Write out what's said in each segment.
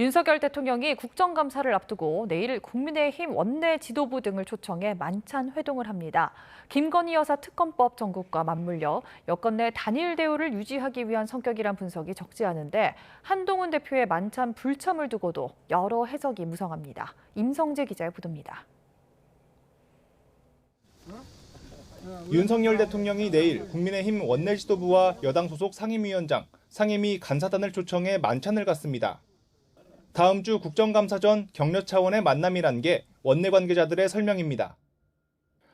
윤석열 대통령이 국정감사를 앞두고 내일 국민의힘 원내 지도부 등을 초청해 만찬 회동을 합니다. 김건희 여사 특검법 전국과 맞물려 여권 내 단일 대우를 유지하기 위한 성격이란 분석이 적지 않은데 한동훈 대표의 만찬 불참을 두고도 여러 해석이 무성합니다. 임성재 기자의 보도입니다. 윤석열 대통령이 내일 국민의힘 원내 지도부와 여당 소속 상임위원장, 상임위 간사단을 초청해 만찬을 갖습니다. 다음 주 국정감사 전 격려 차원의 만남이란 게 원내 관계자들의 설명입니다.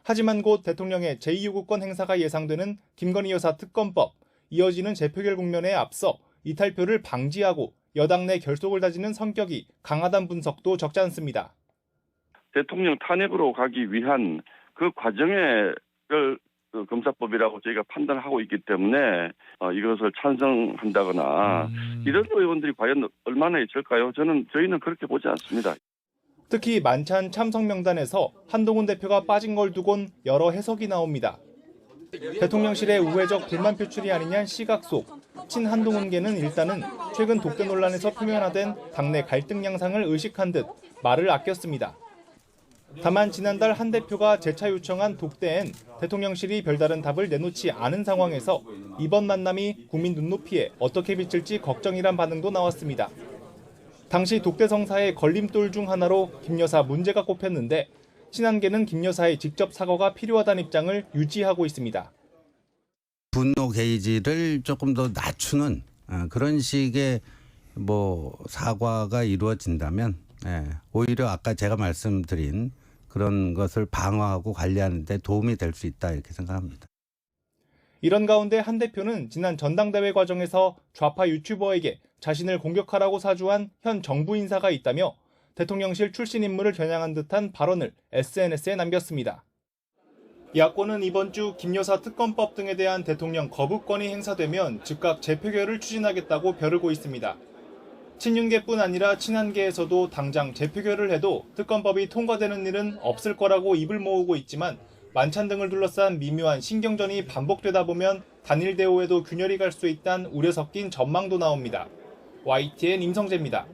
하지만 곧 대통령의 제2요구권 행사가 예상되는 김건희 여사 특검법, 이어지는 재표결 국면에 앞서 이탈표를 방지하고 여당 내 결속을 다지는 성격이 강하다는 분석도 적지 않습니다. 대통령 탄핵으로 가기 위한 그 과정을 검사법이라고 저희가 판단하고 있기 때문에 이것을 찬성한다거나 이런 의원들이 과연 얼마나 있을까요? 저희는 그렇게 보지 않습니다. 특히 만찬 참석 명단에서 한동훈 대표가 빠진 걸 두곤 여러 해석이 나옵니다. 대통령실의 우회적 불만 표출이 아니냐는 시각 속 친한동훈계는 일단은 최근 독대 논란에서 표면화된 당내 갈등 양상을 의식한 듯 말을 아꼈습니다. 다만 지난달 한 대표가 재차 요청한 독대엔 대통령실이 별다른 답을 내놓지 않은 상황에서 이번 만남이 국민 눈높이에 어떻게 비칠지 걱정이란 반응도 나왔습니다. 당시 독대 성사의 걸림돌 중 하나로 김 여사 문제가 꼽혔는데 친한계는 김 여사의 직접 사과가 필요하다는 입장을 유지하고 있습니다. 분노 게이지를 조금 더 낮추는 그런 식의 사과가 이루어진다면 오히려 아까 제가 말씀드린 그런 것을 방어하고 관리하는 데 도움이 될 수 있다 이렇게 생각합니다. 이런 가운데 한 대표는 지난 전당대회 과정에서 좌파 유튜버에게 자신을 공격하라고 사주한 현 정부 인사가 있다며 대통령실 출신 인물을 겨냥한 듯한 발언을 SNS에 남겼습니다. 야권은 이번 주 김 여사 특검법 등에 대한 대통령 거부권이 행사되면 즉각 재표결을 추진하겠다고 벼르고 있습니다. 친윤계뿐 아니라 친한계에서도 당장 재표결을 해도 특검법이 통과되는 일은 없을 거라고 입을 모으고 있지만 만찬 등을 둘러싼 미묘한 신경전이 반복되다 보면 단일 대우에도 균열이 갈 수 있다는 우려 섞인 전망도 나옵니다. YTN 임성재입니다.